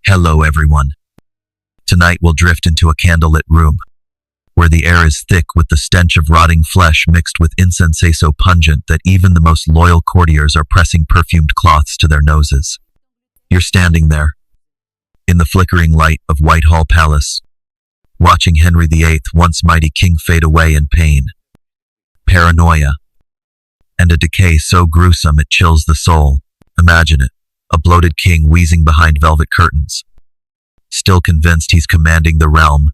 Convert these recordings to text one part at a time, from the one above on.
Hello everyone. Tonight we'll drift into a candlelit room, where the air is thick with the stench of rotting flesh mixed with incense so pungent that even the most loyal courtiers are pressing perfumed cloths to their noses. You're standing there, in the flickering light of Whitehall Palace, watching Henry VIII, once mighty king, fade away in pain, paranoia, and a decay so gruesome it chills the soul. Imagine it, a bloated king wheezing behind velvet curtains, still convinced he's commanding the realm,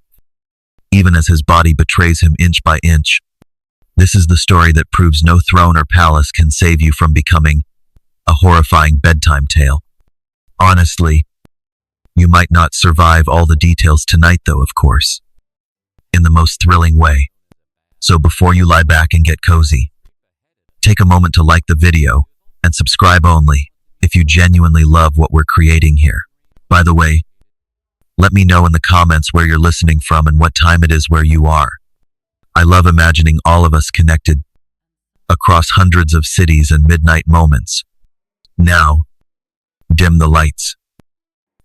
even as his body betrays him inch by inch. This is the story that proves no throne or palace can save you from becoming a horrifying bedtime tale. Honestly, you might not survive all the details tonight though, of course, in the most thrilling way. So before you lie back and get cozy, take a moment to like the video and subscribe only if you genuinely love what we're creating here. By the way, let me know in the comments where you're listening from and what time it is where you are. I love imagining all of us connected across hundreds of cities and midnight moments. Now, dim the lights.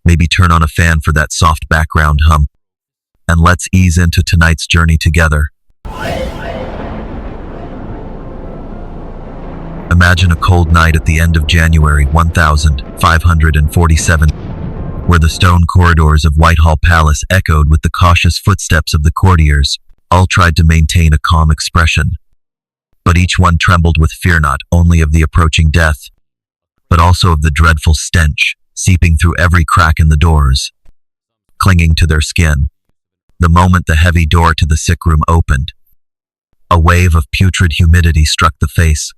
Maybe turn on a fan for that soft background hum. And let's ease into tonight's journey together. Imagine a cold night at the end of January 1547, where the stone corridors of Whitehall Palace echoed with the cautious footsteps of the courtiers. All tried to maintain a calm expression, but each one trembled with fear not only of the approaching death, but also of the dreadful stench seeping through every crack in the doors, clinging to their skin. The moment the heavy door to the sick room opened, a wave of putrid humidity struck the face,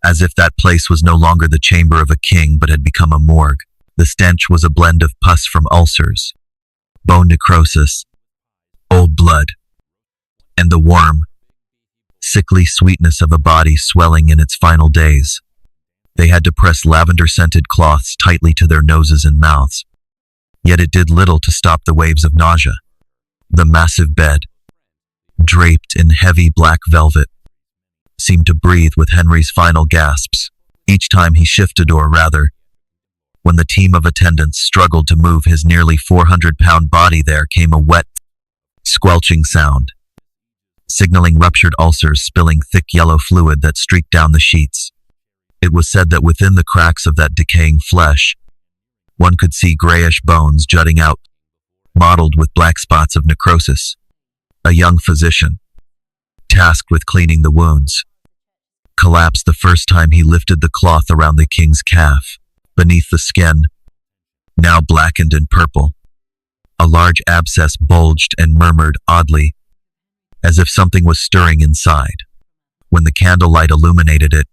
as if that place was no longer the chamber of a king but had become a morgue. The stench was a blend of pus from ulcers, bone necrosis, old blood, and the warm, sickly sweetness of a body swelling in its final days. They had to press lavender-scented cloths tightly to their noses and mouths, yet it did little to stop the waves of nausea. The massive bed, draped in heavy black velvet, seemed to breathe with Henry's final gasps, each time he shifted or rather, when the team of attendants struggled to move his nearly 400-pound body, there came a wet, squelching sound, signaling ruptured ulcers spilling thick yellow fluid that streaked down the sheets. It was said that within the cracks of that decaying flesh, one could see grayish bones jutting out, mottled with black spots of necrosis. A young physician, tasked with cleaning the wounds, collapsed the first time he lifted the cloth around the king's calf. Beneath the skin, now blackened and purple, a large abscess bulged and murmured oddly, as if something was stirring inside. When the candlelight illuminated it,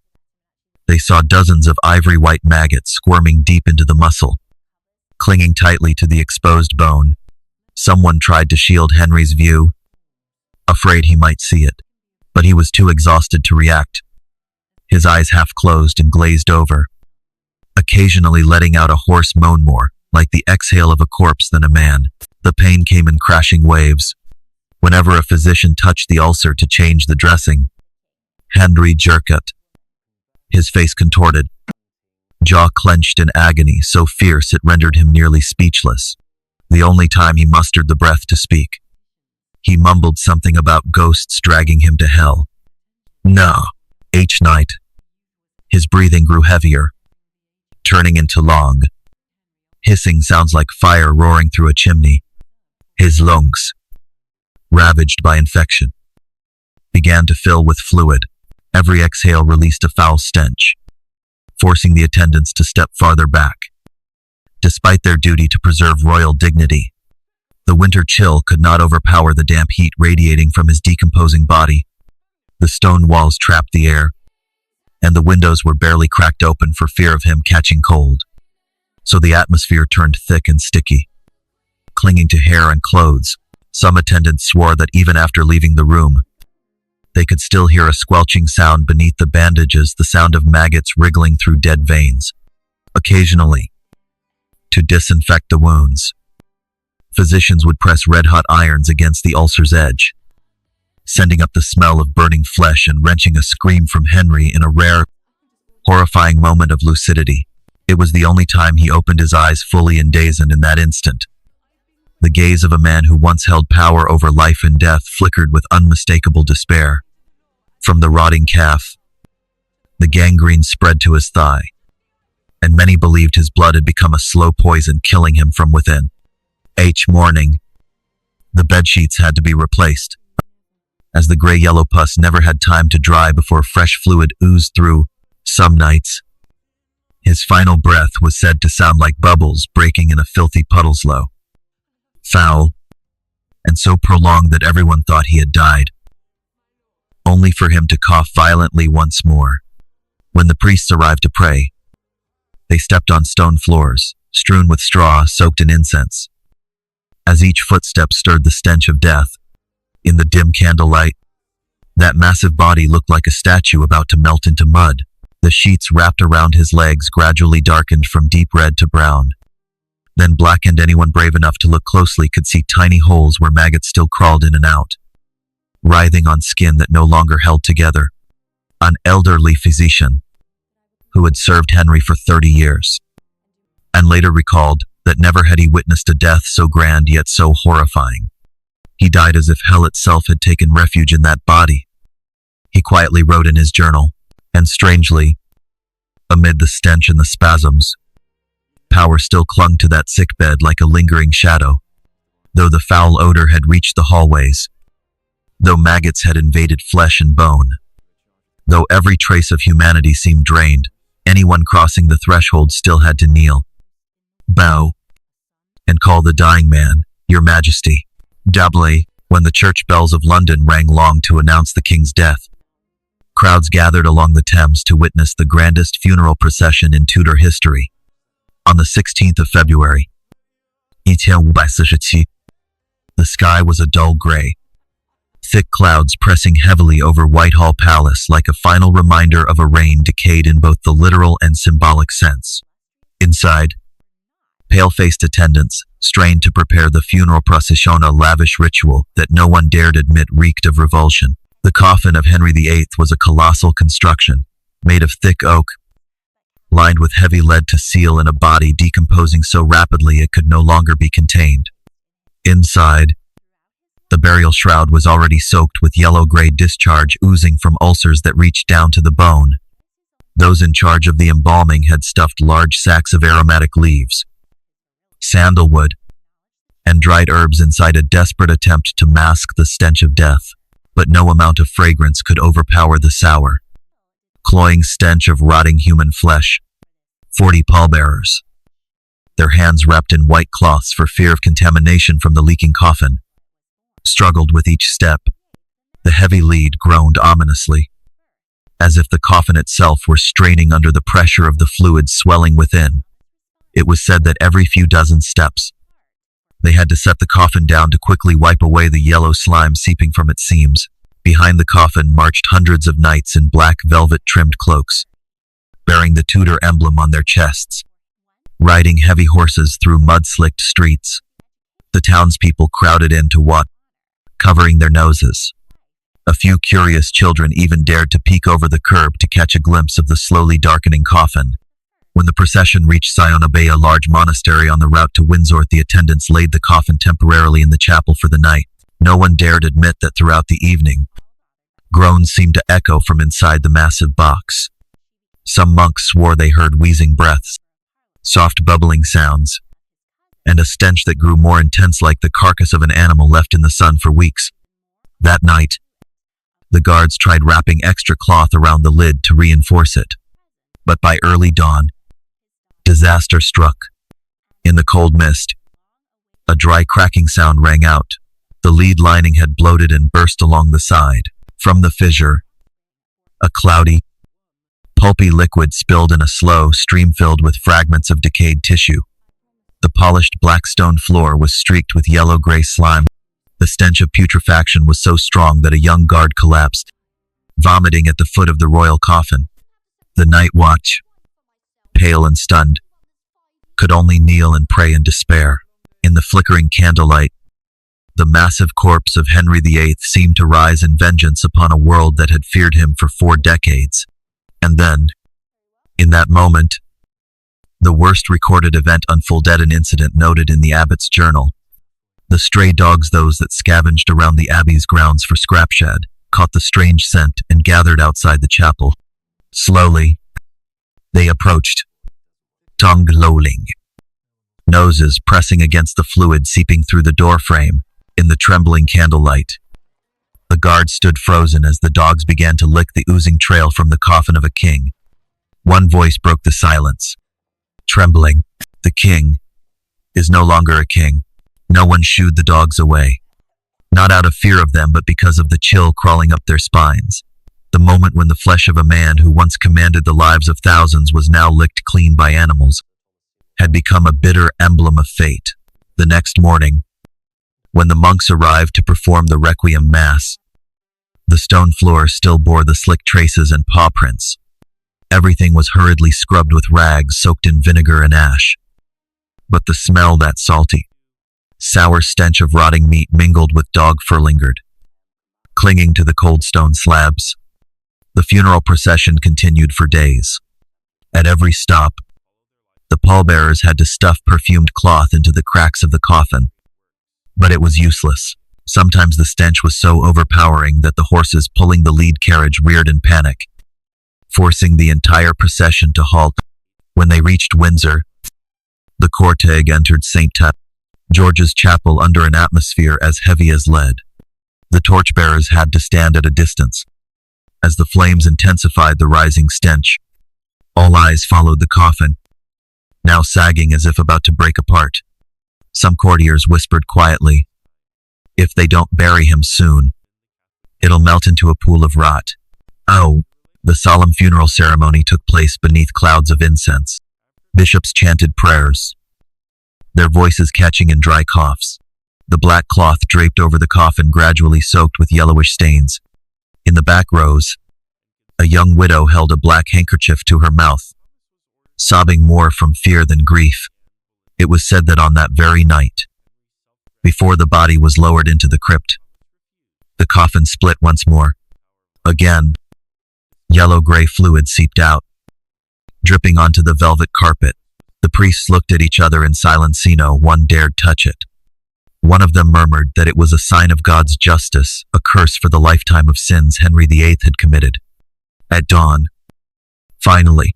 they saw dozens of ivory-white maggots squirming deep into the muscle, clinging tightly to the exposed bone. Someone tried to shield Henry's view, afraid he might see it, but he was too exhausted to react, his eyes half closed and glazed over, occasionally letting out a hoarse moan more like the exhale of a corpse than a man. The pain came in crashing waves. Whenever a physician touched the ulcer to change the dressing, Henry jerked, his face contorted, jaw clenched in agony so fierce it rendered him nearly speechless. The only time he mustered the breath to speak, he mumbled something about ghosts dragging him to hell. No, each night. His breathing grew heavier, turning into long, hissing sounds like fire roaring through a chimney. His lungs, ravaged by infection, began to fill with fluid. Every exhale released a foul stench, forcing the attendants to step farther back. Despite their duty to preserve royal dignity, the winter chill could not overpower the damp heat radiating from his decomposing body. The stone walls trapped the air, and the windows were barely cracked open for fear of him catching cold. So the atmosphere turned thick and sticky, clinging to hair and clothes. Some attendants swore that even after leaving the room, they could still hear a squelching sound beneath the bandages, the sound of maggots wriggling through dead veins. Occasionally, to disinfect the wounds, physicians would press red-hot irons against the ulcer's edge, sending up the smell of burning flesh and wrenching a scream from Henry in a rare, horrifying moment of lucidity. It was the only time he opened his eyes fully and dazed in that instant. The gaze of a man who once held power over life and death flickered with unmistakable despair. From the rotting calf, the gangrene spread to his thigh, and many believed his blood had become a slow poison killing him from within. Each morning, the bedsheets had to be replaced, as the gray-yellow pus never had time to dry before fresh fluid oozed through. Some nights, his final breath was said to sound like bubbles breaking in a filthy puddle, slow, foul, and so prolonged that everyone thought he had died, only for him to cough violently once more. When the priests arrived to pray, they stepped on stone floors, strewn with straw soaked in incense. As each footstep stirred the stench of death, in the dim candlelight, that massive body looked like a statue about to melt into mud. The sheets wrapped around his legs gradually darkened from deep red to brown, then blackened. Anyone brave enough to look closely could see tiny holes where maggots still crawled in and out, writhing on skin that no longer held together. An elderly physician, who had served Henry for 30 years, and later recalled that never had he witnessed a death so grand yet so horrifying. He died as if hell itself had taken refuge in that body, he quietly wrote in his journal, and strangely, amid the stench and the spasms, power still clung to that sick bed like a lingering shadow, though the foul odor had reached the hallways, though maggots had invaded flesh and bone, though every trace of humanity seemed drained. Anyone crossing the threshold still had to kneel, bow, and call the dying man, Your Majesty. Doubly, when the church bells of London rang long to announce the king's death, crowds gathered along the Thames to witness the grandest funeral procession in Tudor history. On the 16th of February, 1547, the sky was a dull gray, thick clouds pressing heavily over Whitehall Palace like a final reminder of a reign decayed in both the literal and symbolic sense. Inside, pale-faced attendants strained to prepare the funeral procession, a lavish ritual that no one dared admit reeked of revulsion. The coffin of Henry VIII was a colossal construction, made of thick oak, lined with heavy lead to seal in a body decomposing so rapidly it could no longer be contained. Inside, the burial shroud was already soaked with yellow-gray discharge oozing from ulcers that reached down to the bone. Those in charge of the embalming had stuffed large sacks of aromatic leaves, sandalwood, and dried herbs inside a desperate attempt to mask the stench of death. But no amount of fragrance could overpower the sour, cloying stench of rotting human flesh. 40 pallbearers, their hands wrapped in white cloths for fear of contamination from the leaking coffin, struggled with each step. The heavy lead groaned ominously, as if the coffin itself were straining under the pressure of the fluids swelling within. It was said that every few dozen steps, they had to set the coffin down to quickly wipe away the yellow slime seeping from its seams. Behind the coffin marched hundreds of knights in black velvet-trimmed cloaks, bearing the Tudor emblem on their chests, riding heavy horses through mud-slicked streets. The townspeople crowded in to watch, covering their noses. A few curious children even dared to peek over the curb to catch a glimpse of the slowly darkening coffin. When the procession reached Sion Abbey, a large monastery on the route to Windsor, the attendants laid the coffin temporarily in the chapel for the night. No one dared admit that throughout the evening, groans seemed to echo from inside the massive box. Some monks swore they heard wheezing breaths, soft bubbling sounds, and a stench that grew more intense, like the carcass of an animal left in the sun for weeks. That night, the guards tried wrapping extra cloth around the lid to reinforce it. But by early dawn, disaster struck. In the cold mist, a dry cracking sound rang out. The lead lining had bloated and burst along the side. From the fissure, a cloudy, pulpy liquid spilled in a slow stream filled with fragments of decayed tissue. The polished black stone floor was streaked with yellow-gray slime. The stench of putrefaction was so strong that a young guard collapsed, vomiting at the foot of the royal coffin. The night watch, pale and stunned, could only kneel and pray in despair. In the flickering candlelight, the massive corpse of Henry VIII seemed to rise in vengeance upon a world that had feared him for 4 decades. And then, in that moment, The worst recorded event, unforgettable incident noted in the abbot's journal. The stray dogs, those that scavenged around the abbey's grounds for scrapshed, caught the strange scent and gathered outside the chapel. Slowly, they approached, tongue lolling, noses pressing against the fluid seeping through the door frame in the trembling candlelight. The guard stood frozen as the dogs began to lick the oozing trail from the coffin of a king. One voice broke the silence. Trembling, the king is no longer a king. No one shooed the dogs away. Not out of fear of them, but because of the chill crawling up their spines. The moment when the flesh of a man who once commanded the lives of thousands was now licked clean by animals, had become a bitter emblem of fate. The next morning, when the monks arrived to perform the requiem mass, the stone floor still bore the slick traces and paw prints. Everything was hurriedly scrubbed with rags soaked in vinegar and ash. But the smell, that salty, sour stench of rotting meat mingled with dog fur, lingered, clinging to the cold stone slabs. The funeral procession continued for days. At every stop, the pallbearers had to stuff perfumed cloth into the cracks of the coffin. But it was useless. Sometimes the stench was so overpowering that the horses pulling the lead carriage reared in panic, forcing the entire procession to halt. When they reached Windsor, the cortege entered St. George's Chapel under an atmosphere as heavy as lead. The torchbearers had to stand at a distance. As the flames intensified the rising stench, all eyes followed the coffin, now sagging as if about to break apart. Some courtiers whispered quietly, "If they don't bury him soon, it'll melt into a pool of rot." Oh, the solemn funeral ceremony took place beneath clouds of incense. Bishops chanted prayers, their voices catching in dry coughs. The black cloth draped over the coffin gradually soaked with yellowish stains. In the back rows, a young widow held a black handkerchief to her mouth, sobbing more from fear than grief. It was said that on that very night, before the body was lowered into the crypt, the coffin split once more. Again, yellow-gray fluid seeped out, dripping onto the velvet carpet. The priests looked at each other in silence. No one dared touch it. One of them murmured that it was a sign of God's justice, a curse for the lifetime of sins Henry VIII had committed. At dawn, finally,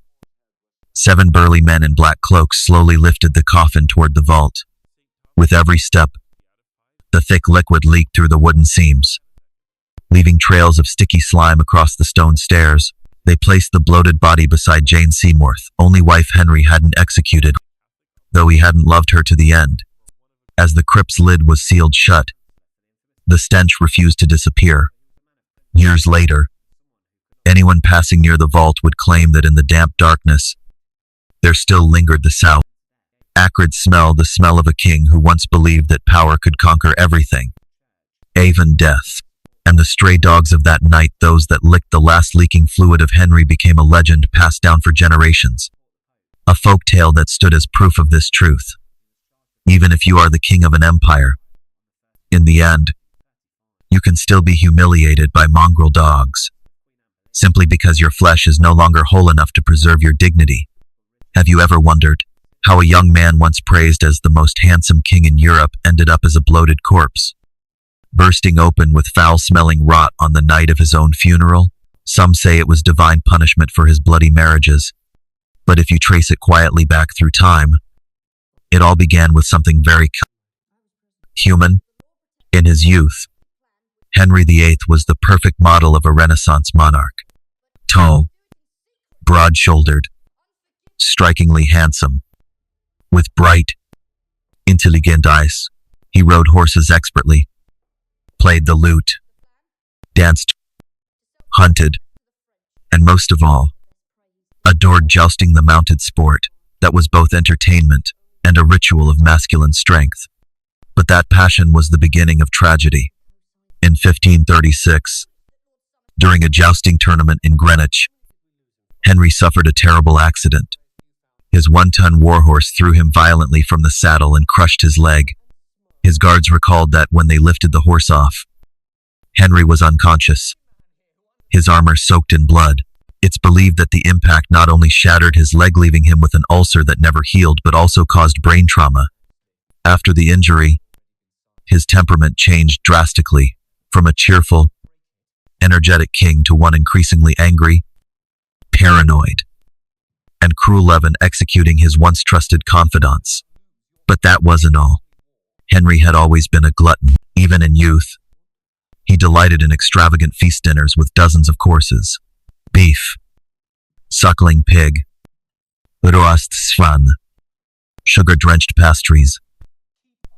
7 burly men in black cloaks slowly lifted the coffin toward the vault. With every step, the thick liquid leaked through the wooden seams, leaving trails of sticky slime across the stone stairs. They placed the bloated body beside Jane Seymour's only wife Henry hadn't executed, though he hadn't loved her to the end. As the crypt's lid was sealed shut, the stench refused to disappear. Years later, anyone passing near the vault would claim that in the damp darkness, there still lingered the sour, acrid smell, the smell of a king who once believed that power could conquer everything, even death. And the stray dogs of that night, those that licked the last leaking fluid of Henry, became a legend passed down for generations. A folk tale that stood as proof of this truth. Even if you are the king of an empire, in the end, you can still be humiliated by mongrel dogs, simply because your flesh is no longer whole enough to preserve your dignity. Have you ever wondered how a young man once praised as the most handsome king in Europe ended up as a bloated corpse, bursting open with foul-smelling rot on the night of his own funeral? Some say it was divine punishment for his bloody marriages, but if you trace it quietly back through time, it all began with something very human. In his youth, Henry VIII was the perfect model of a Renaissance monarch. Tall, broad-shouldered, strikingly handsome, with bright, intelligent eyes. He rode horses expertly, played the lute, danced, hunted, and most of all, adored jousting, the mounted sport that was both entertainment and a ritual of masculine strength. But that passion was the beginning of tragedy. In 1536, during a jousting tournament in Greenwich, Henry suffered a terrible accident. His 1-ton warhorse threw him violently from the saddle and crushed his leg. His guards recalled that when they lifted the horse off, Henry was unconscious, his armor soaked in blood. It's believed that the impact not only shattered his leg, leaving him with an ulcer that never healed, but also caused brain trauma. After the injury, his temperament changed drastically, from a cheerful, energetic king to one increasingly angry, paranoid, and cruel, even executing his once trusted confidants. But that wasn't all. Henry had always been a glutton, even in youth. He delighted in extravagant feast dinners with dozens of courses: beef, suckling pig, roast svan, sugar-drenched pastries,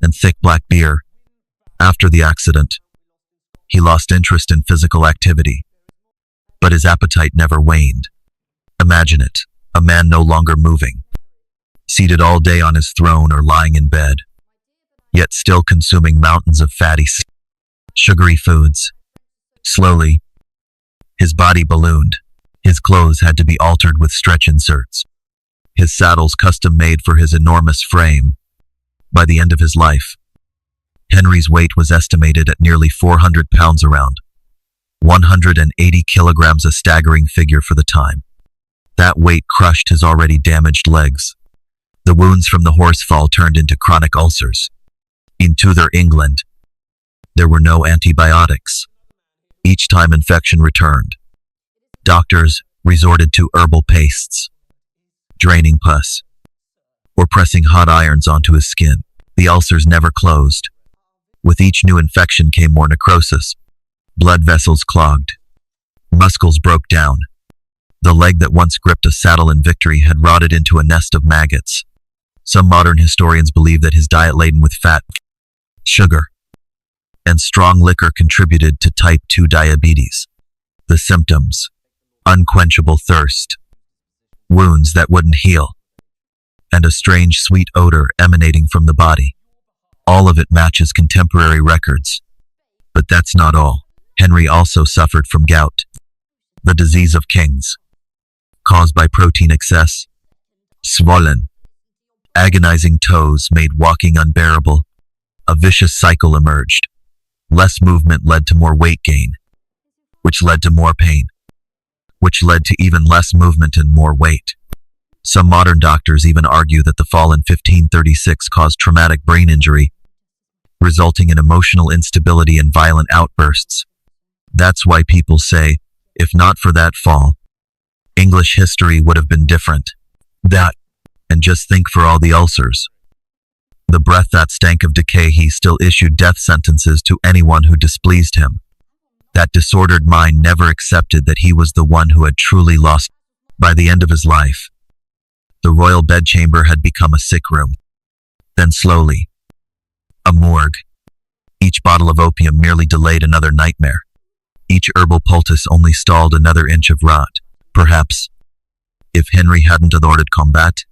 and thick black beer. After the accident, he lost interest in physical activity, but his appetite never waned. Imagine it, a man no longer moving, seated all day on his throne or lying in bed, yet still consuming mountains of fatty, sugary foods. Slowly, his body ballooned. His clothes had to be altered with stretch inserts, his saddles custom made for his enormous frame. By the end of his life, Henry's weight was estimated at nearly 400 pounds, around 180 kilograms, a staggering figure for the time. That weight crushed his already damaged legs. The wounds from the horsefall turned into chronic ulcers. In Tudor England, there were no antibiotics. Each time infection returned, doctors resorted to herbal pastes, draining pus, or pressing hot irons onto his skin. The ulcers never closed. With each new infection came more necrosis. Blood vessels clogged. Muscles broke down. The leg that once gripped a saddle in victory had rotted into a nest of maggots. Some modern historians believe that his diet laden with fat, sugar, and strong liquor contributed to type 2 diabetes. The symptoms: unquenchable thirst, wounds that wouldn't heal, and a strange sweet odor emanating from the body. All of it matches contemporary records. But that's not all. Henry also suffered from gout, the disease of kings, caused by protein excess. Swollen, agonizing toes made walking unbearable. A vicious cycle emerged. Less movement led to more weight gain, which led to more pain, which led to even less movement and more weight. Some modern doctors even argue that the fall in 1536 caused traumatic brain injury, resulting in emotional instability and violent outbursts. That's why people say, if not for that fall, English history would have been different. That, and just think for all the ulcers, the breath that stank of decay, he still issued death sentences to anyone who displeased him. That disordered mind never accepted that he was the one who had truly lost. By the end of his life, the royal bedchamber had become a sick room. Then slowly, a morgue. Each bottle of opium merely delayed another nightmare. Each herbal poultice only stalled another inch of rot. Perhaps, if Henry hadn't aborted combat,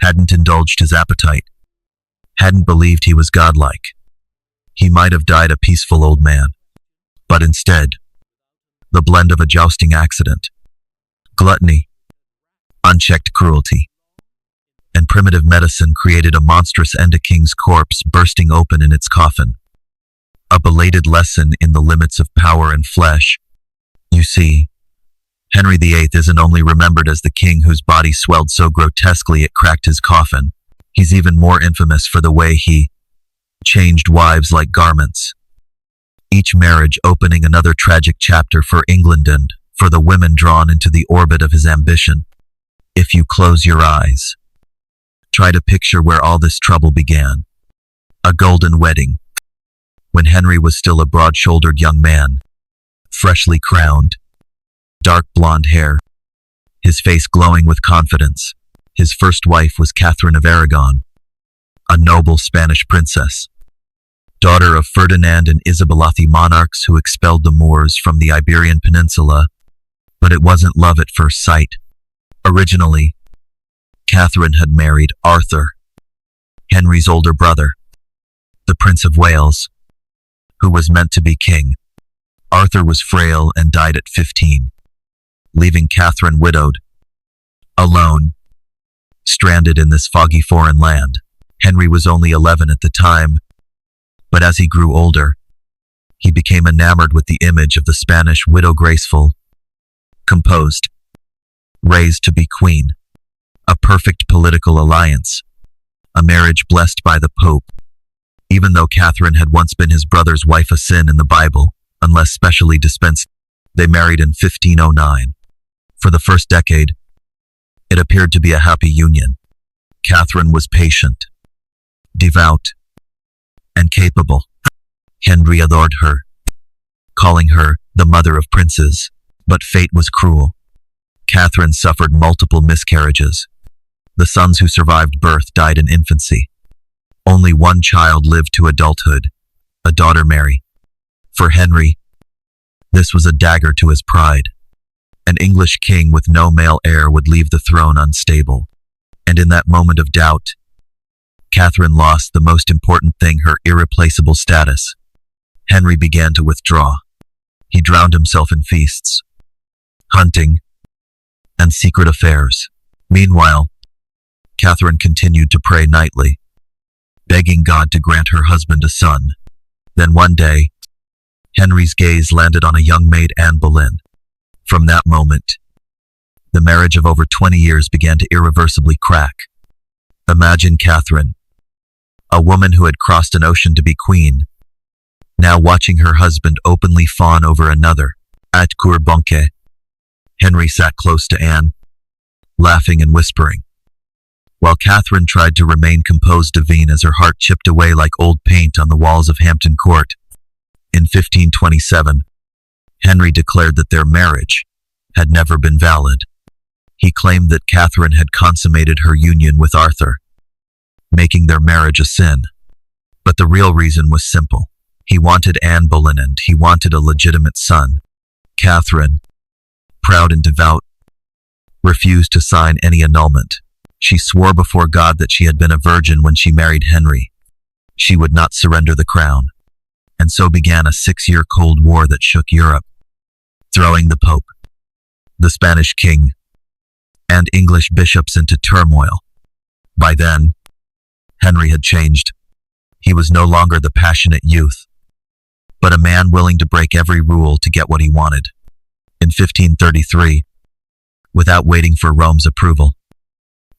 hadn't indulged his appetite, hadn't believed he was godlike, he might have died a peaceful old man. But instead, the blend of a jousting accident, gluttony, unchecked cruelty, and primitive medicine created a monstrous end, a king's corpse bursting open in its coffin. A belated lesson in the limits of power and flesh. You see, Henry VIII isn't only remembered as the king whose body swelled so grotesquely it cracked his coffin. He's even more infamous for the way he changed wives like garments. Each marriage opening another tragic chapter for England and for the women drawn into the orbit of his ambition. If you close your eyes, try to picture where all this trouble began. A golden wedding, when Henry was still a broad-shouldered young man, freshly crowned, dark blonde hair, his face glowing with confidence. His first wife was Catherine of Aragon, a noble Spanish princess, daughter of Ferdinand and Isabella, the monarchs who expelled the Moors from the Iberian Peninsula. But it wasn't love at first sight. Originally, Catherine had married Arthur, Henry's older brother, the Prince of Wales, who was meant to be king. Arthur was frail and died at 15, leaving Catherine widowed, alone, stranded in this foggy foreign land. Henry was only 11 at the time, but as he grew older, he became enamored with the image of the Spanish widow, graceful, composed, raised to be queen. A perfect political alliance. A marriage blessed by the Pope. Even though Catherine had once been his brother's wife, a sin in the Bible, unless specially dispensed, they married in 1509. For the first decade, it appeared to be a happy union. Catherine was patient, devout, and capable. Henry adored her, calling her the mother of princes. But fate was cruel. Catherine suffered multiple miscarriages. The sons who survived birth died in infancy. Only one child lived to adulthood, a daughter, Mary. For Henry, this was a dagger to his pride. An English king with no male heir would leave the throne unstable. And in that moment of doubt, Catherine lost the most important thing, her irreplaceable status. Henry began to withdraw. He drowned himself in feasts, hunting, and secret affairs. Meanwhile, Catherine continued to pray nightly, begging God to grant her husband a son. Then one day, Henry's gaze landed on a young maid, Anne Boleyn. From that moment, the marriage of over 20 years began to irreversibly crack. Imagine Catherine, a woman who had crossed an ocean to be queen, now watching her husband openly fawn over another. At cour banquet, Henry sat close to Anne, laughing and whispering, while Catherine tried to remain composed, divine as her heart chipped away like old paint on the walls of Hampton Court. In 1527, Henry declared that their marriage had never been valid. He claimed that Catherine had consummated her union with Arthur, making their marriage a sin. But the real reason was simple. He wanted Anne Boleyn and he wanted a legitimate son. Catherine, proud and devout, refused to sign any annulment. She swore before God that she had been a virgin when she married Henry. She would not surrender the crown. And so began a 6-year Cold War that shook Europe, throwing the Pope, the Spanish king, and English bishops into turmoil. By then, Henry had changed. He was no longer the passionate youth, but a man willing to break every rule to get what he wanted. In 1533, without waiting for Rome's approval,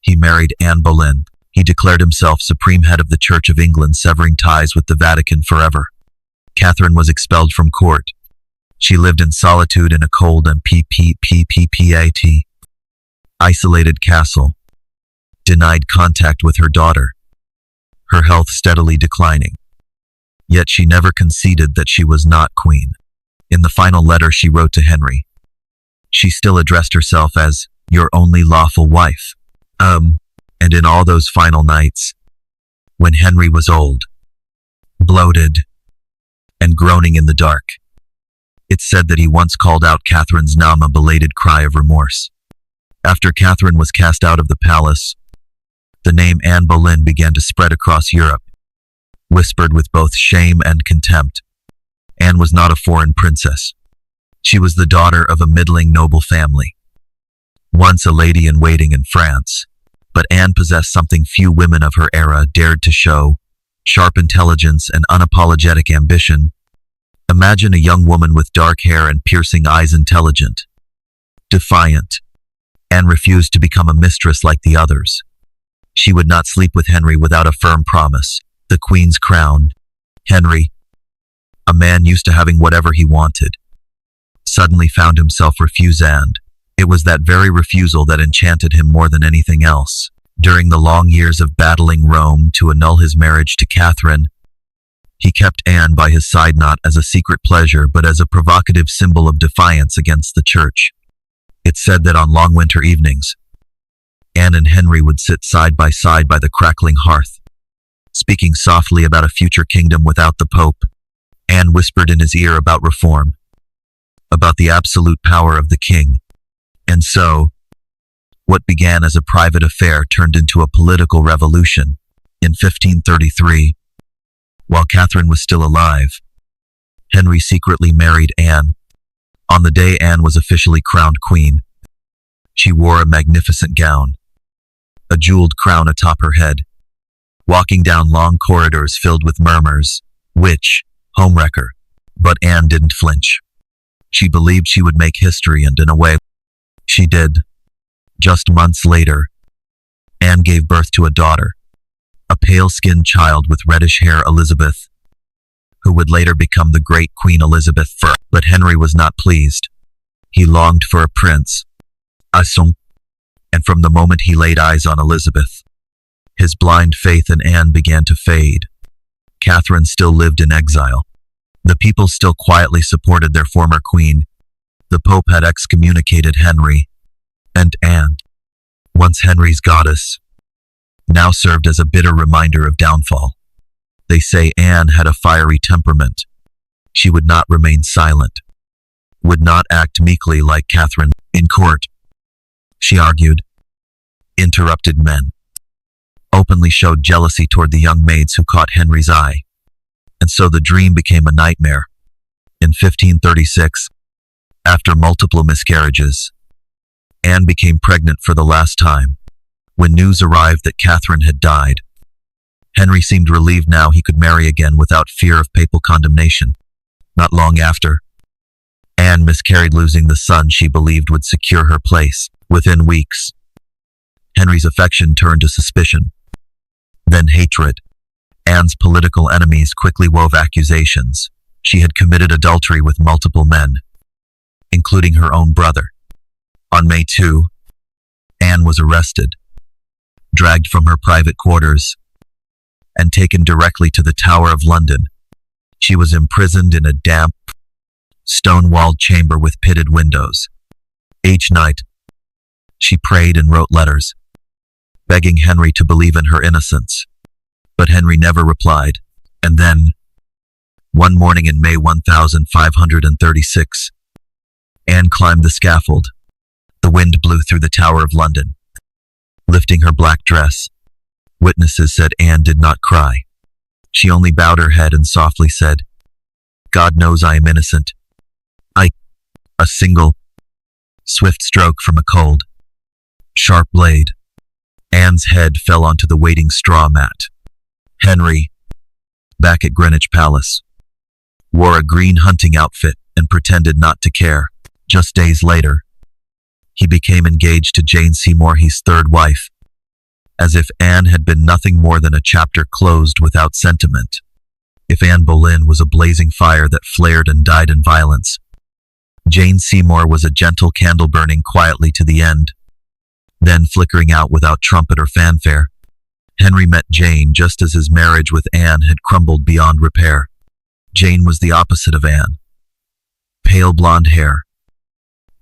he married Anne Boleyn. He declared himself supreme head of the Church of England, severing ties with the Vatican forever. Catherine was expelled from court. She lived in solitude in a cold and isolated castle, denied contact with her daughter, her health steadily declining. Yet she never conceded that she was not queen. In the final letter she wrote to Henry, she still addressed herself as your only lawful wife. And in all those final nights, when Henry was old, bloated, and groaning in the dark, it's said that he once called out Catherine's name, a belated cry of remorse. After Catherine was cast out of the palace, the name Anne Boleyn began to spread across Europe, whispered with both shame and contempt. Anne was not a foreign princess. She was the daughter of a middling noble family, once a lady in waiting in France. But Anne possessed something few women of her era dared to show: sharp intelligence and unapologetic ambition. Imagine a young woman with dark hair and piercing eyes, intelligent, defiant. Anne refused to become a mistress like the others. She would not sleep with Henry without a firm promise: the Queen's crown. Henry, a man used to having whatever he wanted, suddenly found himself refused, and it was that very refusal that enchanted him more than anything else. During the long years of battling Rome to annul his marriage to Catherine, he kept Anne by his side not as a secret pleasure but as a provocative symbol of defiance against the church. It's said that on long winter evenings, Anne and Henry would sit side by the crackling hearth, speaking softly about a future kingdom without the Pope. Anne whispered in his ear about reform, about the absolute power of the king. And so, what began as a private affair turned into a political revolution. In 1533, while Catherine was still alive, Henry secretly married Anne. On the day Anne was officially crowned queen, she wore a magnificent gown, a jeweled crown atop her head, walking down long corridors filled with murmurs, "Witch, homewrecker." But Anne didn't flinch. She believed she would make history, and in a way, she did. Just months later, Anne gave birth to a daughter, a pale-skinned child with reddish hair, Elizabeth, who would later become the great Queen Elizabeth I. But Henry was not pleased. He longed for a prince, a son, and from the moment he laid eyes on Elizabeth, his blind faith in Anne began to fade. Catherine still lived in exile. The people still quietly supported their former queen. The Pope had excommunicated Henry, and Anne, once Henry's goddess, now served as a bitter reminder of downfall. They say Anne had a fiery temperament. She would not remain silent, would not act meekly like Catherine in court. She argued, interrupted men, openly showed jealousy toward the young maids who caught Henry's eye. And so the dream became a nightmare. In 1536, after multiple miscarriages, Anne became pregnant for the last time. When news arrived that Catherine had died, Henry seemed relieved now he could marry again without fear of papal condemnation. Not long after, Anne miscarried, losing the son she believed would secure her place. Within weeks, Henry's affection turned to suspicion, then hatred. Anne's political enemies quickly wove accusations. She had committed adultery with multiple men, including her own brother. On May 2, Anne was arrested, dragged from her private quarters, and taken directly to the Tower of London. She was imprisoned in a damp, stone-walled chamber with pitted windows. Each night, she prayed and wrote letters, begging Henry to believe in her innocence. But Henry never replied. And then, one morning in May 1536, Anne climbed the scaffold. The wind blew through the Tower of London, lifting her black dress. Witnesses said Anne did not cry. She only bowed her head and softly said, "God knows I am innocent." A single, swift stroke from a cold, sharp blade. Anne's head fell onto the waiting straw mat. Henry, back at Greenwich Palace, wore a green hunting outfit and pretended not to care. Just days later, he became engaged to Jane Seymour, his third wife, as if Anne had been nothing more than a chapter closed without sentiment. If Anne Boleyn was a blazing fire that flared and died in violence, Jane Seymour was a gentle candle burning quietly to the end, then flickering out without trumpet or fanfare. Henry met Jane just as his marriage with Anne had crumbled beyond repair. Jane was the opposite of Anne. Pale blonde hair,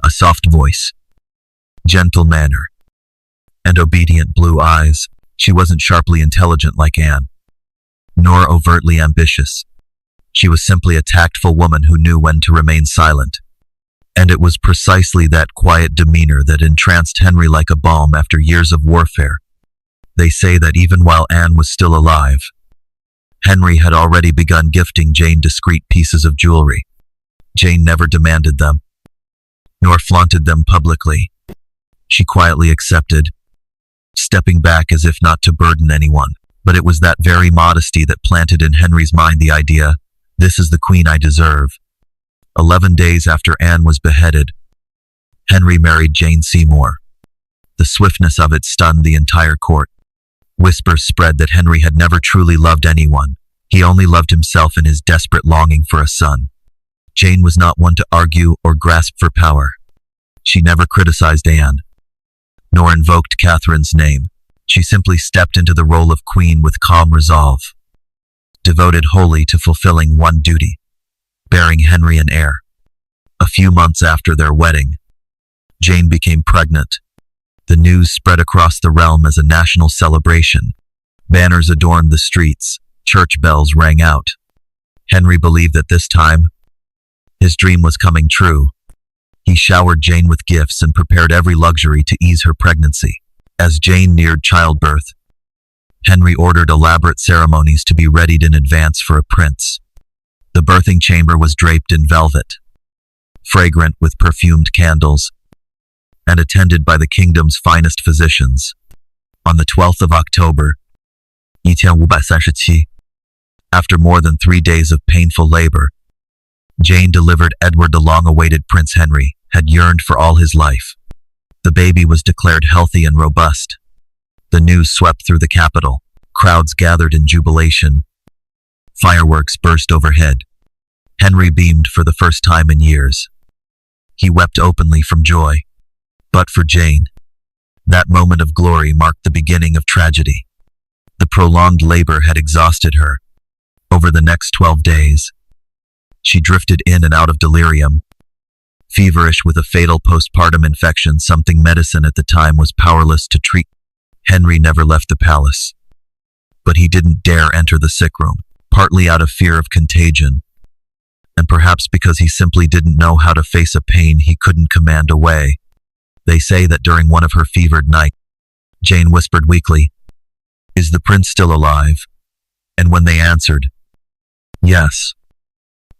a soft voice, gentle manner, and obedient blue eyes. She wasn't sharply intelligent like Anne, nor overtly ambitious. She was simply a tactful woman who knew when to remain silent. And it was precisely that quiet demeanor that entranced Henry like a balm after years of warfare. They say that even while Anne was still alive, Henry had already begun gifting Jane discreet pieces of jewelry. Jane never demanded them, nor flaunted them publicly. She quietly accepted, stepping back as if not to burden anyone. But it was that very modesty that planted in Henry's mind the idea, "This is the queen I deserve." 11 days after Anne was beheaded, Henry married Jane Seymour. The swiftness of it stunned the entire court. Whispers spread that Henry had never truly loved anyone. He only loved himself in his desperate longing for a son. Jane was not one to argue or grasp for power. She never criticized Anne, nor invoked Catherine's name. She simply stepped into the role of queen with calm resolve, devoted wholly to fulfilling one duty, bearing Henry an heir. A few months after their wedding, Jane became pregnant. The news spread across the realm as a national celebration. Banners adorned the streets, church bells rang out. Henry believed that this time, his dream was coming true. He showered Jane with gifts and prepared every luxury to ease her pregnancy. As Jane neared childbirth, Henry ordered elaborate ceremonies to be readied in advance for a prince. The birthing chamber was draped in velvet, fragrant with perfumed candles, and attended by the kingdom's finest physicians. On the 12th of October, 1537, after more than 3 days of painful labor, Jane delivered Edward. The long-awaited Prince Henry had yearned for all his life. The baby was declared healthy and robust. The news swept through the capital. Crowds gathered in jubilation. Fireworks burst overhead. Henry beamed for the first time in years. He wept openly from joy. But for Jane, that moment of glory marked the beginning of tragedy. The prolonged labor had exhausted her. Over the next 12 days, she drifted in and out of delirium, feverish with a fatal postpartum infection, something medicine at the time was powerless to treat. Henry never left the palace, but he didn't dare enter the sick room, partly out of fear of contagion, and perhaps because he simply didn't know how to face a pain he couldn't command away. They say that during one of her fevered nights, Jane whispered weakly, "Is the prince still alive?" And when they answered, "Yes,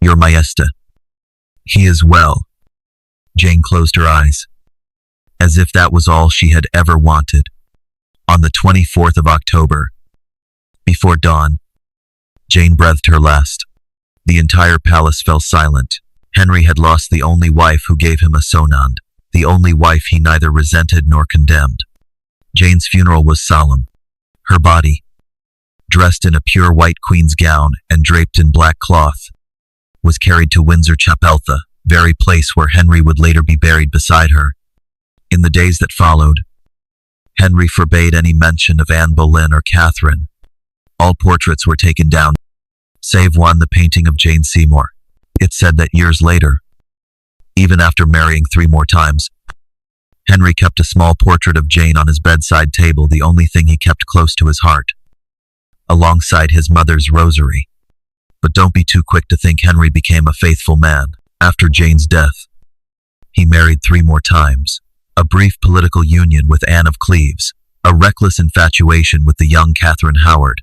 Your Majesty, he is well," Jane closed her eyes, as if that was all she had ever wanted. On the 24th of October, before dawn, Jane breathed her last. The entire palace fell silent. Henry had lost the only wife who gave him a sonand, the only wife he neither resented nor condemned. Jane's funeral was solemn. Her body, dressed in a pure white queen's gown and draped in black cloth, was carried to Windsor Chapel, the very place where Henry would later be buried beside her. In the days that followed, Henry forbade any mention of Anne Boleyn or Catherine. All portraits were taken down, save one, the painting of Jane Seymour. It's said that years later, even after marrying 3 more times, Henry kept a small portrait of Jane on his bedside table, the only thing he kept close to his heart, alongside his mother's rosary. But don't be too quick to think Henry became a faithful man. After Jane's death, he married 3 more times. A brief political union with Anne of Cleves, a reckless infatuation with the young Catherine Howard,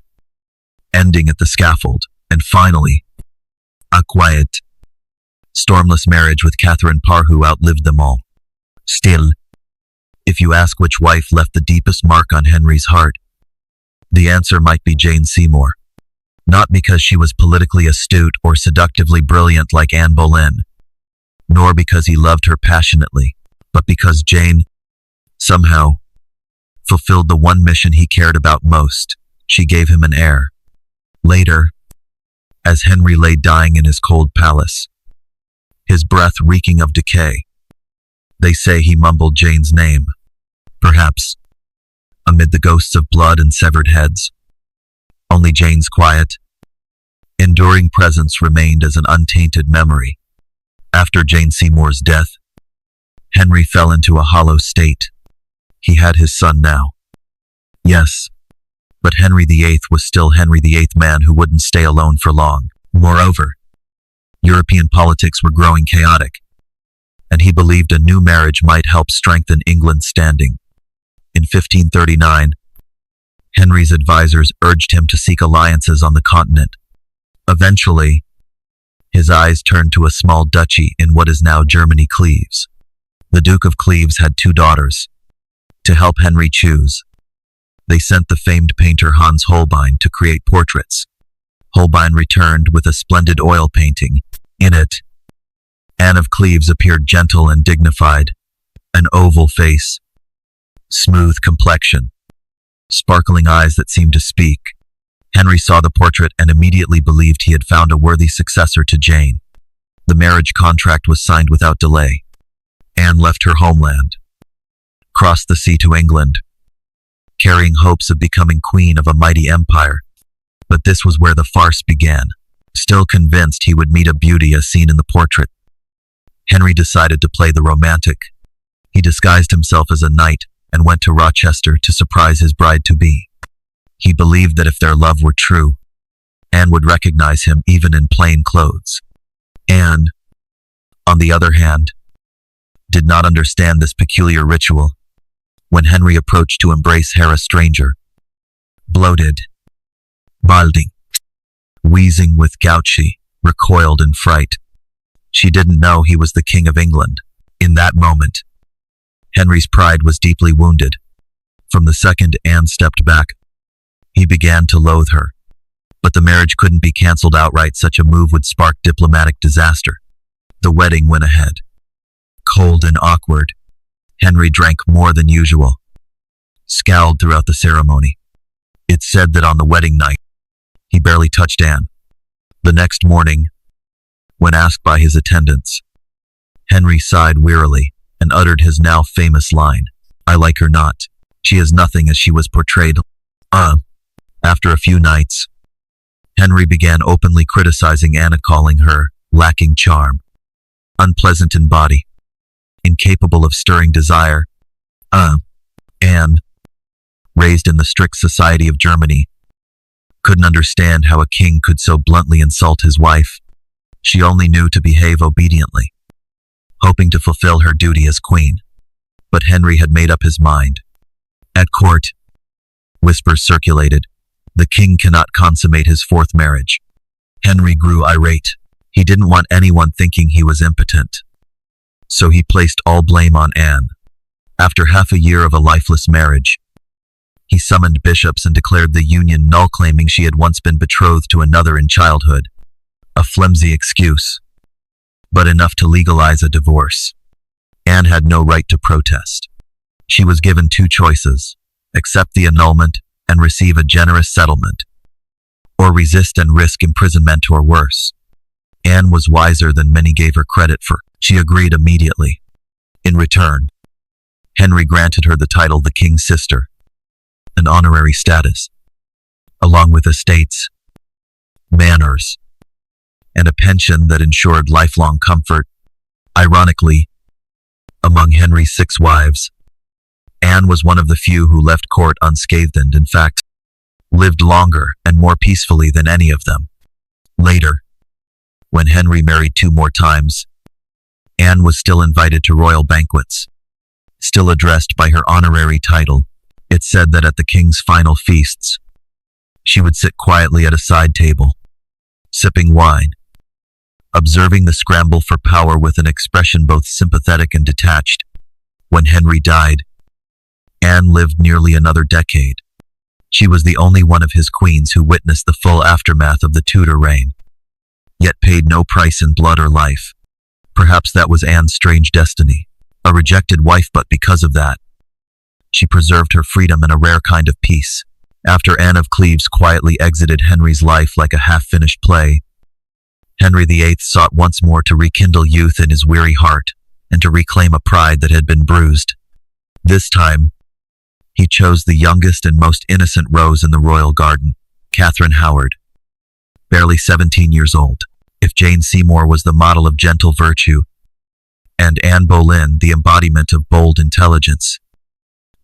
ending at the scaffold, and finally, a quiet, stormless marriage with Catherine Parr, who outlived them all. Still, if you ask which wife left the deepest mark on Henry's heart, the answer might be Jane Seymour. Not because she was politically astute or seductively brilliant like Anne Boleyn, nor because he loved her passionately, but because Jane, somehow, fulfilled the one mission he cared about most. She gave him an heir. Later, as Henry lay dying in his cold palace, his breath reeking of decay, they say he mumbled Jane's name, perhaps amid the ghosts of blood and severed heads. Only Jane's quiet, enduring presence remained as an untainted memory. After Jane Seymour's death, Henry fell into a hollow state. He had his son now. Yes, but Henry VIII was still Henry VIII, man who wouldn't stay alone for long. Moreover, European politics were growing chaotic, and he believed a new marriage might help strengthen England's standing. In 1539, Henry's advisors urged him to seek alliances on the continent. Eventually, his eyes turned to a small duchy in what is now Germany, Cleves. The Duke of Cleves had 2 daughters. To help Henry choose, they sent the famed painter Hans Holbein to create portraits. Holbein returned with a splendid oil painting. In it, Anne of Cleves appeared gentle and dignified, an oval face, smooth complexion, sparkling eyes that seemed to speak. Henry saw the portrait and immediately believed he had found a worthy successor to Jane. The marriage contract was signed without delay. Anne left her homeland, crossed the sea to England, carrying hopes of becoming queen of a mighty empire. But this was where the farce began. Still convinced he would meet a beauty as seen in the portrait, Henry decided to play the romantic. He disguised himself as a knight and went to Rochester to surprise his bride-to-be. He believed that if their love were true, Anne would recognize him even in plain clothes. Anne, on the other hand, did not understand this peculiar ritual. When Henry approached to embrace her, a stranger, bloated, balding, wheezing with gout, she recoiled in fright. She didn't know he was the King of England. In that moment, Henry's pride was deeply wounded. From the second Anne stepped back, he began to loathe her. But the marriage couldn't be cancelled outright. Such a move would spark diplomatic disaster. The wedding went ahead. Cold and awkward, Henry drank more than usual, scowled throughout the ceremony. It's said that on the wedding night, he barely touched Anne. The next morning, when asked by his attendants, Henry sighed wearily and uttered his now famous line, "I like her not. She is nothing as she was portrayed." After a few nights, Henry began openly criticizing Anne, calling her lacking charm, unpleasant in body, incapable of stirring desire. Anne, raised in the strict society of Germany, couldn't understand how a king could so bluntly insult his wife. She only knew to behave obediently, hoping to fulfill her duty as queen. But Henry had made up his mind. At court, whispers circulated, the king cannot consummate his fourth marriage. Henry grew irate. He didn't want anyone thinking he was impotent. So he placed all blame on Anne. After half a year of a lifeless marriage, he summoned bishops and declared the union null, claiming she had once been betrothed to another in childhood. A flimsy excuse, but enough to legalize a divorce. Anne had no right to protest. She was given two choices: accept the annulment and receive a generous settlement, or resist and risk imprisonment or worse. Anne was wiser than many gave her credit for. She agreed immediately. In return, Henry granted her the title the king's sister, an honorary status, along with estates, manors, and a pension that ensured lifelong comfort. Ironically, among Henry's 6 wives, Anne was one of the few who left court unscathed and, in fact, lived longer and more peacefully than any of them. Later, when Henry married 2 more times, Anne was still invited to royal banquets, still addressed by her honorary title. It's said that at the king's final feasts, she would sit quietly at a side table, sipping wine, observing the scramble for power with an expression both sympathetic and detached. When Henry died, Anne lived nearly another decade. She was the only one of his queens who witnessed the full aftermath of the Tudor reign, yet paid no price in blood or life. Perhaps that was Anne's strange destiny, a rejected wife, but because of that, she preserved her freedom and a rare kind of peace. After Anne of Cleves quietly exited Henry's life like a half-finished play, Henry VIII sought once more to rekindle youth in his weary heart and to reclaim a pride that had been bruised. This time, he chose the youngest and most innocent rose in the royal garden, Catherine Howard, barely 17 years old. If Jane Seymour was the model of gentle virtue, and Anne Boleyn the embodiment of bold intelligence,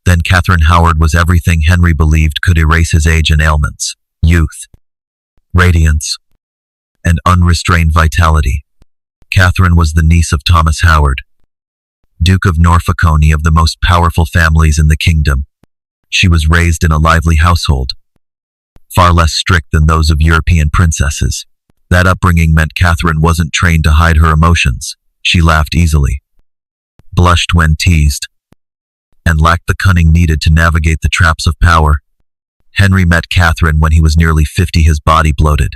then Catherine Howard was everything Henry believed could erase his age and ailments: youth, radiance, and unrestrained vitality. Catherine was the niece of Thomas Howard, Duke of Norfolk, of the most powerful families in the kingdom. She was raised in a lively household, far less strict than those of European princesses. That upbringing meant Catherine wasn't trained to hide her emotions. She laughed easily, blushed when teased, and lacked the cunning needed to navigate the traps of power. Henry met Catherine when he was nearly 50, his body bloated,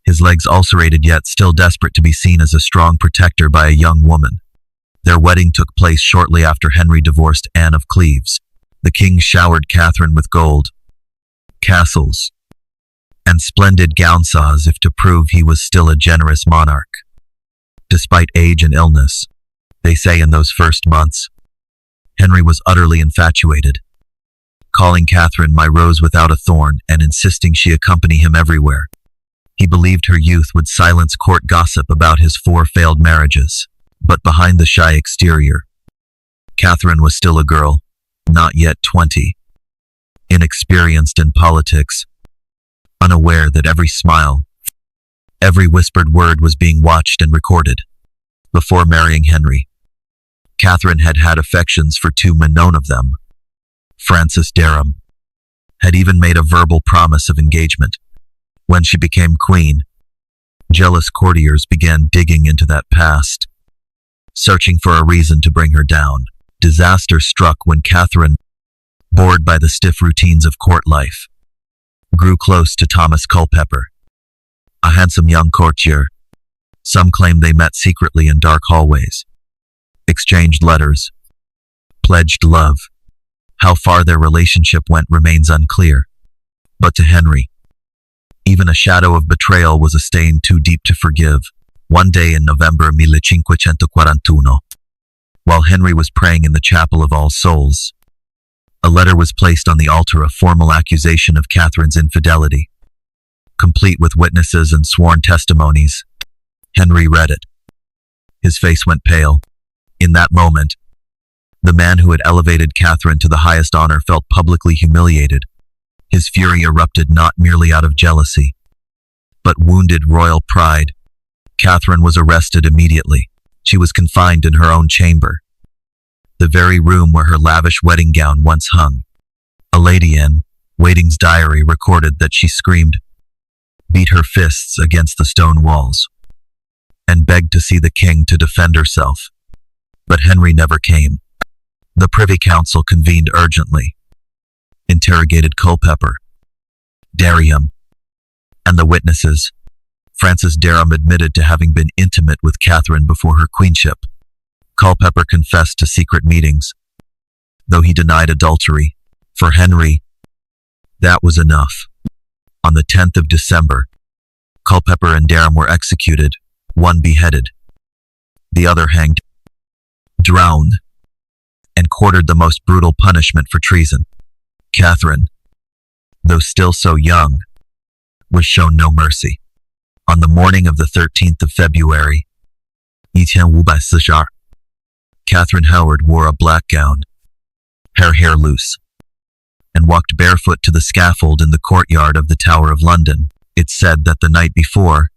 his legs ulcerated, yet still desperate to be seen as a strong protector by a young woman. Their wedding took place shortly after Henry divorced Anne of Cleves. The king showered Catherine with gold, castles, and splendid gowns as if to prove he was still a generous monarch. Despite age and illness, they say in those first months, Henry was utterly infatuated, calling Catherine "my rose without a thorn" and insisting she accompany him everywhere. He believed her youth would silence court gossip about his 4 failed marriages. But behind the shy exterior, Catherine was still a girl, not yet 20, inexperienced in politics, unaware that every smile, every whispered word was being watched and recorded. Before marrying Henry, Catherine had had affections for 2 men, known of them. Francis Derham had even made a verbal promise of engagement. When she became queen, jealous courtiers began digging into that past, searching for a reason to bring her down. Disaster struck when Catherine, bored by the stiff routines of court life, grew close to Thomas Culpeper, a handsome young courtier. Some claim they met secretly in dark hallways, exchanged letters, pledged love. How far their relationship went remains unclear. But to Henry, even a shadow of betrayal was a stain too deep to forgive. One day in November 1541, while Henry was praying in the chapel of All Souls, a letter was placed on the altar of formal accusation of Catherine's infidelity. Complete with witnesses and sworn testimonies, Henry read it. His face went pale. In that moment, the man who had elevated Catherine to the highest honor felt publicly humiliated. His fury erupted not merely out of jealousy, but wounded royal pride. Catherine was arrested immediately. She was confined in her own chamber, the very room where her lavish wedding gown once hung. A lady in waiting's diary recorded that she screamed, beat her fists against the stone walls, and begged to see the king to defend herself. But Henry never came. The Privy Council convened urgently, interrogated Culpeper, Dereham, and the witnesses. Francis Dereham admitted to having been intimate with Catherine before her queenship. Culpeper confessed to secret meetings, though he denied adultery. For Henry, that was enough. On the 10th of December, Culpeper and Dereham were executed, one beheaded, the other hanged, drowned, and quartered the most brutal punishment for treason. Catherine, though still so young, was shown no mercy. On the morning of the 13th of February, 1541, Catherine Howard wore a black gown, her hair loose, and walked barefoot to the scaffold in the courtyard of the Tower of London. It's said that the night before,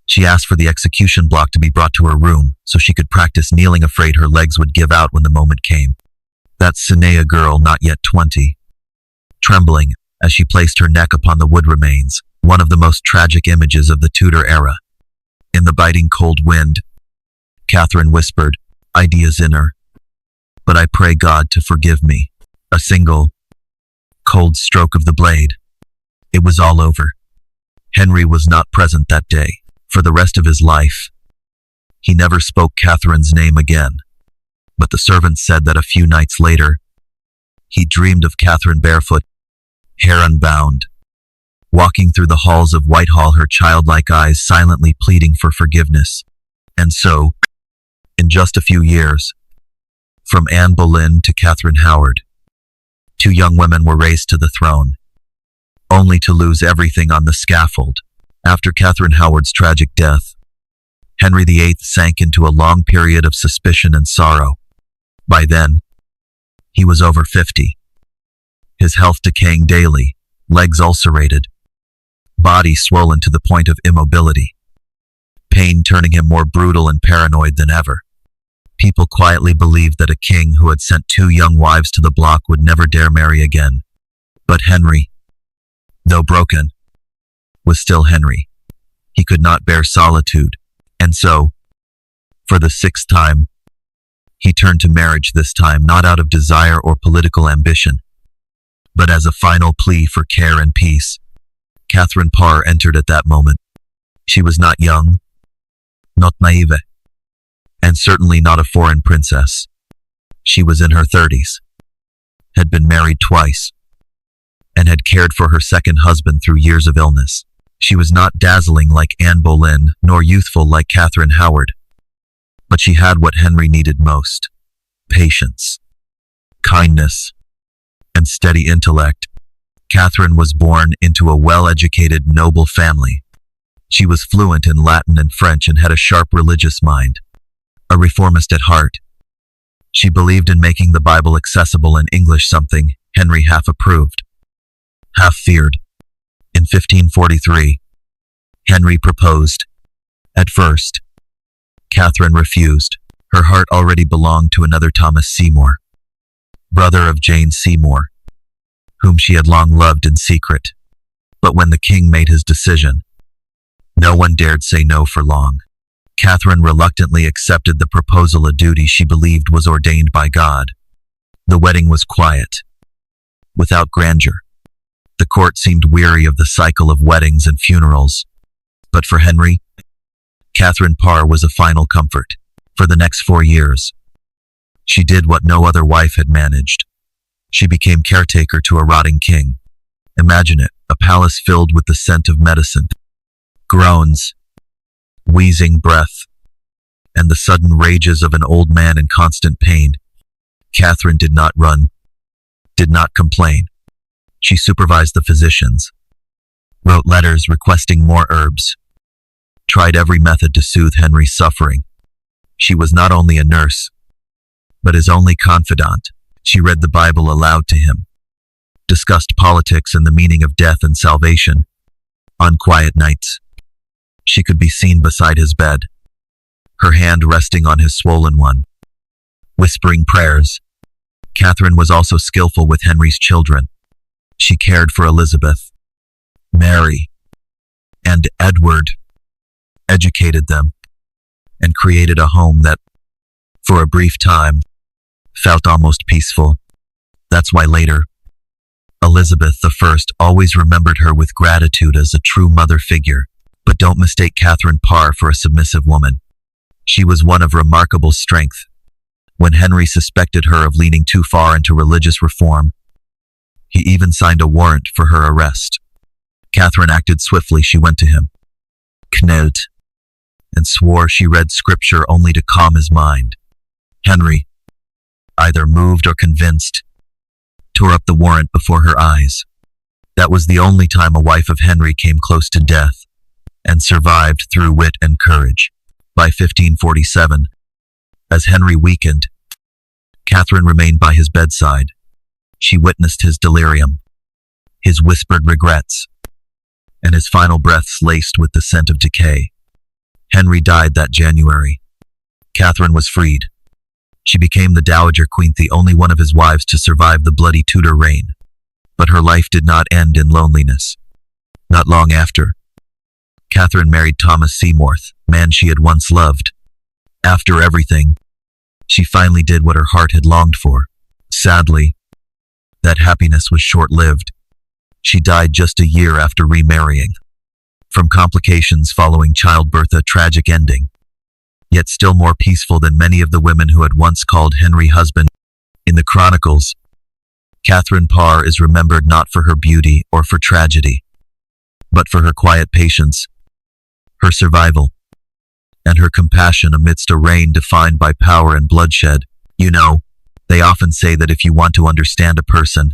she asked for the execution block to be brought to her room so she could practice kneeling, afraid her legs would give out when the moment came. That Sinea girl, not yet 20, trembling as she placed her neck upon the wood, remains one of the most tragic images of the Tudor era. In the biting cold wind, Catherine whispered, ideas in her, but I pray God to forgive me. A single, cold stroke of the blade. It was all over. Henry was not present that day. For the rest of his life, he never spoke Catherine's name again. But the servants said that a few nights later, he dreamed of Catherine barefoot, hair unbound, walking through the halls of Whitehall, her childlike eyes silently pleading for forgiveness. And so, in just a few years, from Anne Boleyn to Catherine Howard, two young women were raised to the throne, only to lose everything on the scaffold. After Catherine Howard's tragic death, Henry VIII sank into a long period of suspicion and sorrow. By then, he was over 50. His health decaying daily, legs ulcerated, body swollen to the point of immobility, pain turning him more brutal and paranoid than ever. People quietly believed that a king who had sent two young wives to the block would never dare marry again. But Henry, though broken, was still Henry. He could not bear solitude, and so, for the 6th time, he turned to marriage, this time not out of desire or political ambition, but as a final plea for care and peace. Catherine Parr entered at that moment. She was not young, not naive, and certainly not a foreign princess. She was in her 30s, had been married twice, and had cared for her second husband through years of illness. She was not dazzling like Anne Boleyn, nor youthful like Catherine Howard, but she had what Henry needed most: patience, kindness, and steady intellect. Catherine was born into a well-educated, noble family. She was fluent in Latin and French and had a sharp religious mind. A reformist at heart, she believed in making the Bible accessible in English, something Henry half approved, half feared. In 1543, Henry proposed. At first, Catherine refused. Her heart already belonged to another Thomas Seymour, brother of Jane Seymour, whom she had long loved in secret. But when the king made his decision, no one dared say no for long. Catherine reluctantly accepted the proposal, a duty she believed was ordained by God. The wedding was quiet, without grandeur. The court seemed weary of the cycle of weddings and funerals. But for Henry, Catherine Parr was a final comfort. For the next 4 years, She did what no other wife had managed. She became caretaker to a rotting king. Imagine it, a palace filled with the scent of medicine, groans, wheezing breath, and the sudden rages of an old man in constant pain. Catherine did not run, did not complain. She supervised the physicians, wrote letters requesting more herbs, tried every method to soothe Henry's suffering. She was not only a nurse, but his only confidant. She read the Bible aloud to him, discussed politics and the meaning of death and salvation. On quiet nights, she could be seen beside his bed, her hand resting on his swollen one, whispering prayers. Catherine was also skillful with Henry's children. She cared for Elizabeth, Mary, and Edward, educated them, and created a home that, for a brief time, felt almost peaceful. That's why later, Elizabeth I always remembered her with gratitude as a true mother figure. But don't mistake Catherine Parr for a submissive woman. She was one of remarkable strength. When Henry suspected her of leaning too far into religious reform, he even signed a warrant for her arrest. Catherine acted swiftly. She went to him, knelt, and swore she read scripture only to calm his mind. Henry, either moved or convinced, tore up the warrant before her eyes. That was the only time a wife of Henry came close to death, and survived through wit and courage. By 1547, as Henry weakened, Catherine remained by his bedside. She witnessed his delirium, his whispered regrets, and his final breaths laced with the scent of decay. Henry died that January. Catherine was freed. She became the Dowager Queen, the only one of his wives to survive the bloody Tudor reign. But her life did not end in loneliness. Not long after, Catherine married Thomas Seymour, man she had once loved. After everything, she finally did what her heart had longed for. Sadly, that happiness was short-lived. She died just a year after remarrying, from complications following childbirth, a tragic ending, yet still more peaceful than many of the women who had once called Henry husband. In the chronicles, Catherine Parr is remembered not for her beauty or for tragedy, but for her quiet patience, her survival, and her compassion amidst a reign defined by power and bloodshed. You know, they often say that if you want to understand a person,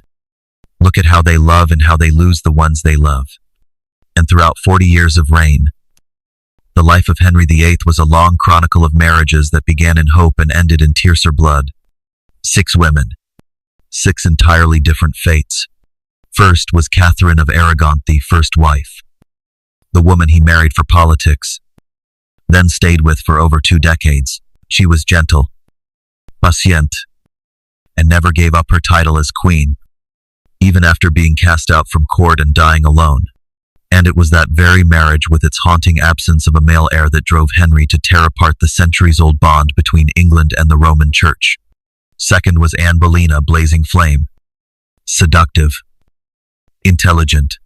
look at how they love and how they lose the ones they love. And throughout 40 years of reign, the life of Henry VIII was a long chronicle of marriages that began in hope and ended in tears or blood. 6 women, 6 entirely different fates. First was Catherine of Aragon, the first wife, the woman he married for politics, then stayed with for over 2 decades. She was gentle, patient, and never gave up her title as queen, even after being cast out from court and dying alone. And it was that very marriage with its haunting absence of a male heir that drove Henry to tear apart the centuries-old bond between England and the Roman Church. Second was Anne Boleyn, a blazing flame, seductive, intelligent,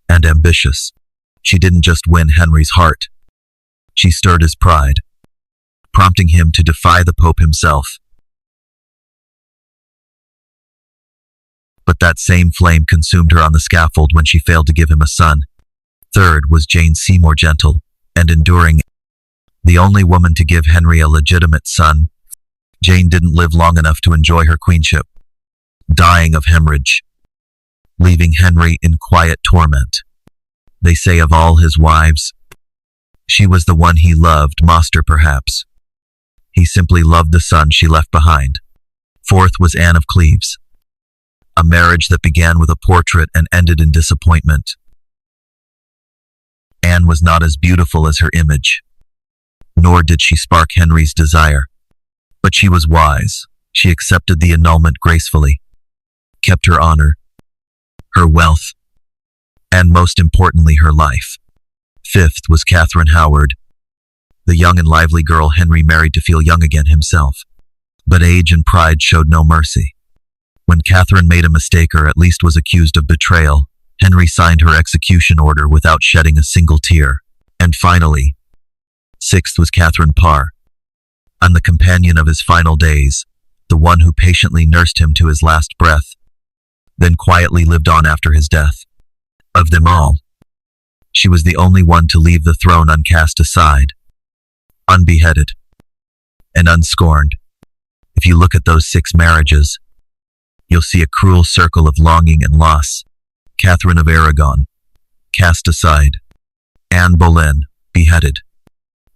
and ambitious. She didn't just win Henry's heart. She stirred his pride, prompting him to defy the Pope himself. But that same flame consumed her on the scaffold when she failed to give him a son. Third was Jane Seymour, gentle and enduring, the only woman to give Henry a legitimate son. Jane didn't live long enough to enjoy her queenship, dying of hemorrhage, leaving Henry in quiet torment. They say of all his wives, she was the one he loved most, perhaps. He simply loved the son she left behind. Fourth was Anne of Cleves, a marriage that began with a portrait and ended in disappointment. Anne was not as beautiful as her image, nor did she spark Henry's desire. But she was wise. She accepted the annulment gracefully, kept her honor, her wealth, and most importantly, her life. Fifth was Catherine Howard, the young and lively girl Henry married to feel young again himself. But age and pride showed no mercy. When Catherine made a mistake or at least was accused of betrayal, Henry signed her execution order without shedding a single tear. And finally, sixth was Catherine Parr, and the companion of his final days, the one who patiently nursed him to his last breath, then quietly lived on after his death. Of them all, she was the only one to leave the throne uncast aside, unbeheaded, and unscorned. If you look at those 6 marriages, you'll see a cruel circle of longing and loss. Catherine of Aragon, cast aside. Anne Boleyn, beheaded.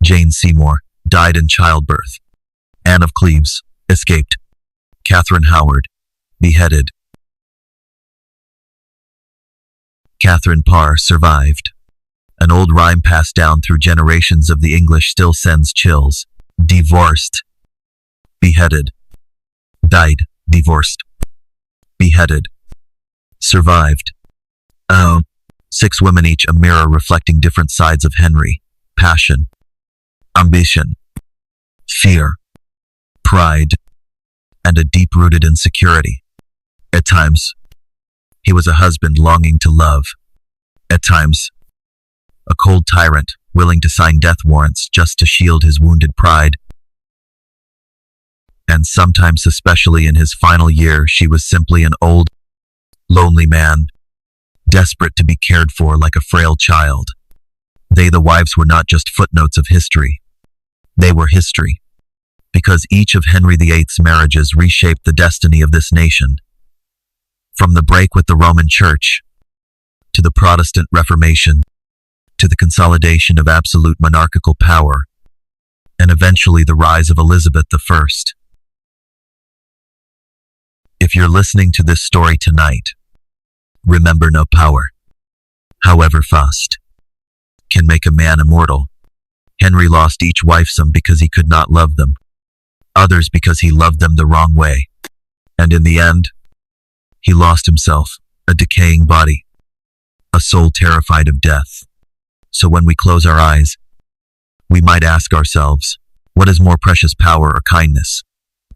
Jane Seymour, died in childbirth. Anne of Cleves, escaped. Catherine Howard, beheaded. Catherine Parr survived. An old rhyme passed down through generations of the English still sends chills. Divorced, beheaded. Died, divorced. Beheaded. Survived. Oh, 6 women, each a mirror reflecting different sides of Henry. Passion, ambition, fear, pride, and a deep-rooted insecurity. At times, he was a husband longing to love. At times, a cold tyrant willing to sign death warrants just to shield his wounded pride. And sometimes, especially in his final year, she was simply an old, lonely man, desperate to be cared for like a frail child. They, the wives, were not just footnotes of history. They were history, because each of Henry VIII's marriages reshaped the destiny of this nation. From the break with the Roman Church, to the Protestant Reformation, to the consolidation of absolute monarchical power, and eventually the rise of Elizabeth I. If you're listening to this story tonight, remember, no power, however vast, can make a man immortal. Henry lost each wife, some because he could not love them, others because he loved them the wrong way, and in the end, he lost himself, a decaying body, a soul terrified of death. So when we close our eyes, we might ask ourselves, what is more precious, power or kindness,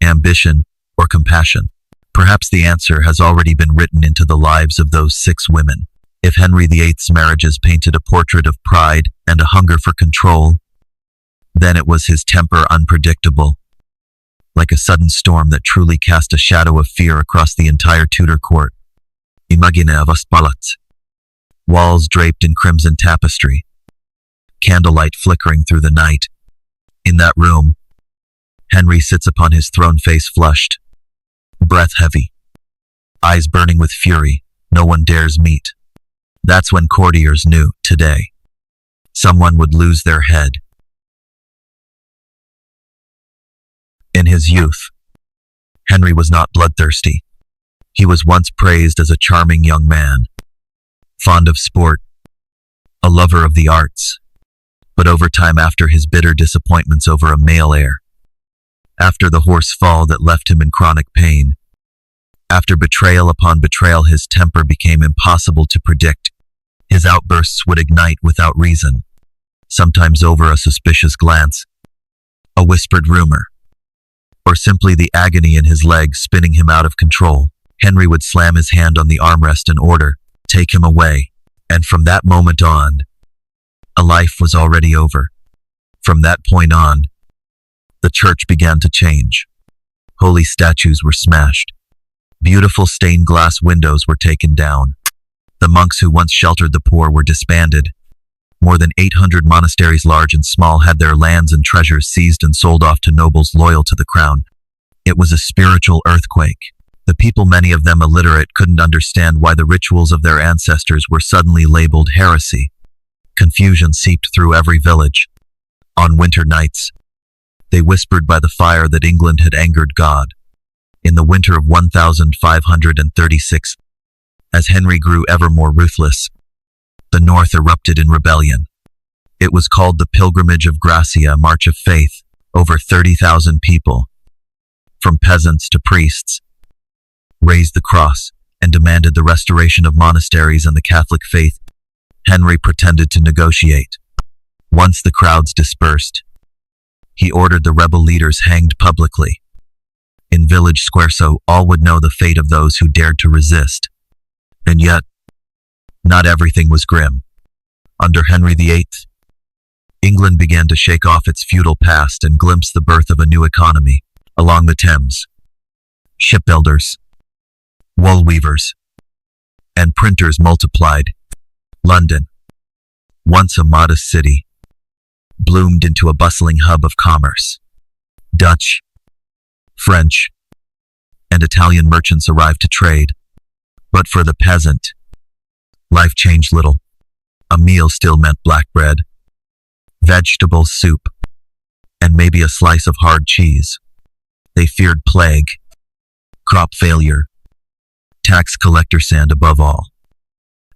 ambition or compassion? Perhaps the answer has already been written into the lives of those 6 women. If Henry VIII's marriages painted a portrait of pride and a hunger for control, then it was his temper, unpredictable, like a sudden storm that truly cast a shadow of fear across the entire Tudor court. Imagine a vast palazzo, walls draped in crimson tapestry, candlelight flickering through the night. In that room, Henry sits upon his throne, face flushed, breath heavy, eyes burning with fury. No one dares meet. That's when courtiers knew, today, someone would lose their head. In his youth, Henry was not bloodthirsty. He was once praised as a charming young man, fond of sport, a lover of the arts. But over time, after his bitter disappointments over a male heir, after the horse fall that left him in chronic pain, after betrayal upon betrayal, his temper became impossible to predict. His outbursts would ignite without reason, sometimes over a suspicious glance, a whispered rumor, or simply the agony in his legs spinning him out of control. Henry would slam his hand on the armrest and order, "Take him away." And from that moment on, a life was already over. From that point on, the church began to change. Holy statues were smashed. Beautiful stained glass windows were taken down. The monks who once sheltered the poor were disbanded. More than 800 monasteries, large and small, had their lands and treasures seized and sold off to nobles loyal to the crown. It was a spiritual earthquake. The people, many of them illiterate, couldn't understand why the rituals of their ancestors were suddenly labeled heresy. Confusion seeped through every village. On winter nights, they whispered by the fire that England had angered God. In the winter of 1536, as Henry grew ever more ruthless, the North erupted in rebellion. It was called the Pilgrimage of Gracia, March of Faith. Over 30,000 people, from peasants to priests, raised the cross and demanded the restoration of monasteries and the Catholic faith. Henry pretended to negotiate. Once the crowds dispersed, he ordered the rebel leaders hanged publicly in village square so all would know the fate of those who dared to resist. And yet, not everything was grim. Under Henry VIII, England began to shake off its feudal past and glimpse the birth of a new economy. Along the Thames, shipbuilders, wool weavers, and printers multiplied. London, once a modest city, bloomed into a bustling hub of commerce. Dutch, French, and Italian merchants arrived to trade. But for the peasant, life changed little. A meal still meant black bread, vegetable soup, and maybe a slice of hard cheese. They feared plague, crop failure, tax collectors, and above all,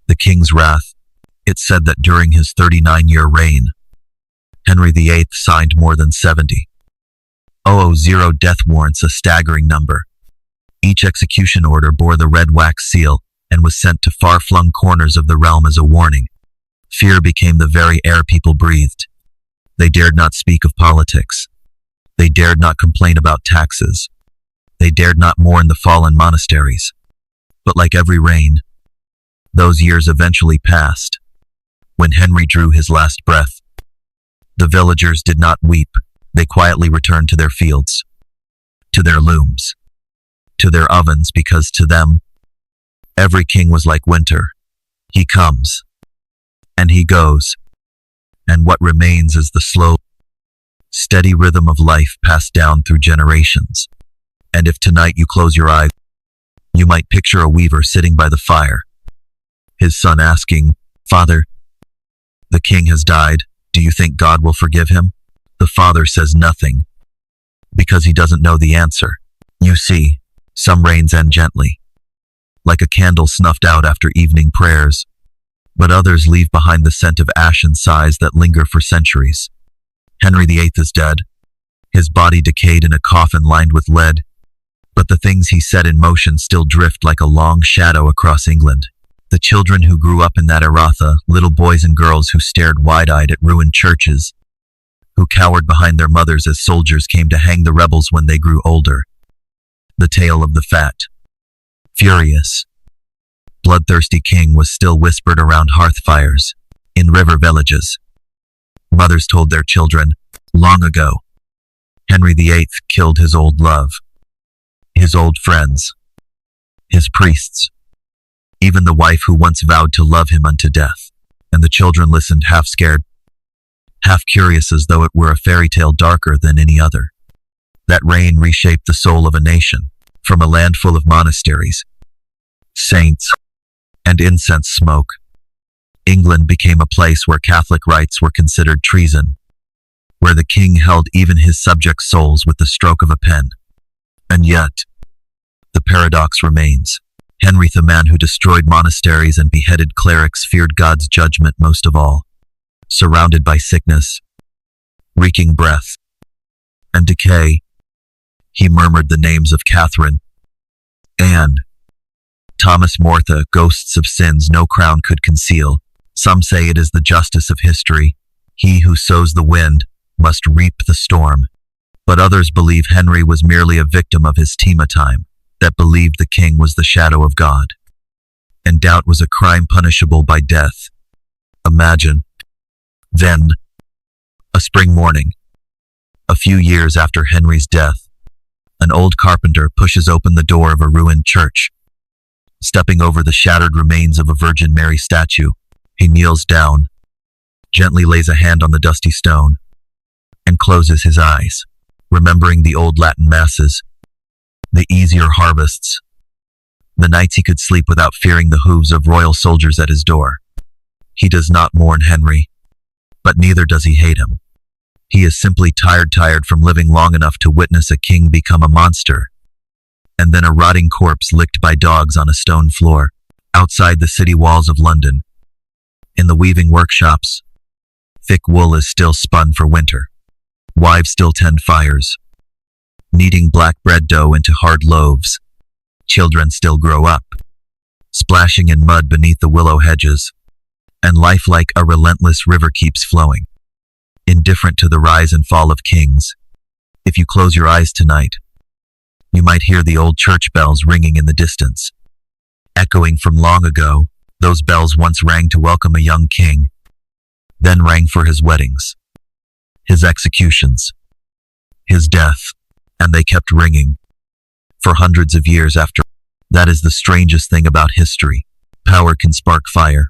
the king's wrath. It said that during his 39-year reign, Henry VIII signed more than 70,000 death warrants, a staggering number. Each execution order bore the red wax seal and was sent to far-flung corners of the realm as a warning. Fear became the very air people breathed. They dared not speak of politics. They dared not complain about taxes. They dared not mourn the fallen monasteries. But like every reign, those years eventually passed. When Henry drew his last breath, the villagers did not weep. They quietly returned to their fields, to their looms, to their ovens, because to them, every king was like winter. He comes, and he goes, and what remains is the slow, steady rhythm of life passed down through generations. And if tonight you close your eyes, you might picture a weaver sitting by the fire, his son asking, "Father, the king has died. Do you think God will forgive him?" The father says nothing, because he doesn't know the answer. You see, some rains end gently, like a candle snuffed out after evening prayers, but others leave behind the scent of ash and sighs that linger for centuries. Henry VIII is dead, his body decayed in a coffin lined with lead, but the things he set in motion still drift like a long shadow across England. The children who grew up in that Eratha, little boys and girls who stared wide-eyed at ruined churches, who cowered behind their mothers as soldiers came to hang the rebels when they grew older. The tale of the fat, furious, bloodthirsty king was still whispered around hearth fires, in river villages. Mothers told their children, long ago, Henry VIII killed his old love, his old friends, his priests, even the wife who once vowed to love him unto death. And the children listened, half scared, half curious, as though it were a fairy tale darker than any other. That reign reshaped the soul of a nation. From a land full of monasteries, saints, and incense smoke, England became a place where Catholic rites were considered treason, where the king held even his subjects' souls with the stroke of a pen. And yet, the paradox remains. Henry, the man who destroyed monasteries and beheaded clerics, feared God's judgment most of all. Surrounded by sickness, reeking breath, and decay, he murmured the names of Catherine, Anne, Thomas, Martha, ghosts of sins no crown could conceal. Some say it is the justice of history. He who sows the wind must reap the storm. But others believe Henry was merely a victim of his time, that believed the king was the shadow of God, and doubt was a crime punishable by death. Imagine, then, a spring morning, a few years after Henry's death, an old carpenter pushes open the door of a ruined church. Stepping over the shattered remains of a Virgin Mary statue, he kneels down, gently lays a hand on the dusty stone, and closes his eyes, remembering the old Latin masses, the easier harvests, the nights he could sleep without fearing the hooves of royal soldiers at his door. He does not mourn Henry, but neither does he hate him. He is simply tired from living long enough to witness a king become a monster, and then a rotting corpse licked by dogs on a stone floor, outside the city walls of London. In the weaving workshops, thick wool is still spun for winter. Wives still tend fires, kneading black bread dough into hard loaves. Children still grow up, splashing in mud beneath the willow hedges, and life like a relentless river keeps flowing, indifferent to the rise and fall of kings. If you close your eyes tonight, you might hear the old church bells ringing in the distance, echoing from long ago. Those bells once rang to welcome a young king, then rang for his weddings, his executions, his death, and they kept ringing, for hundreds of years after. That is the strangest thing about history. Power can spark fire,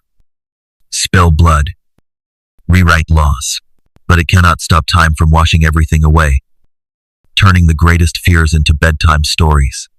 spill blood, rewrite laws, but it cannot stop time from washing everything away, turning the greatest fears into bedtime stories.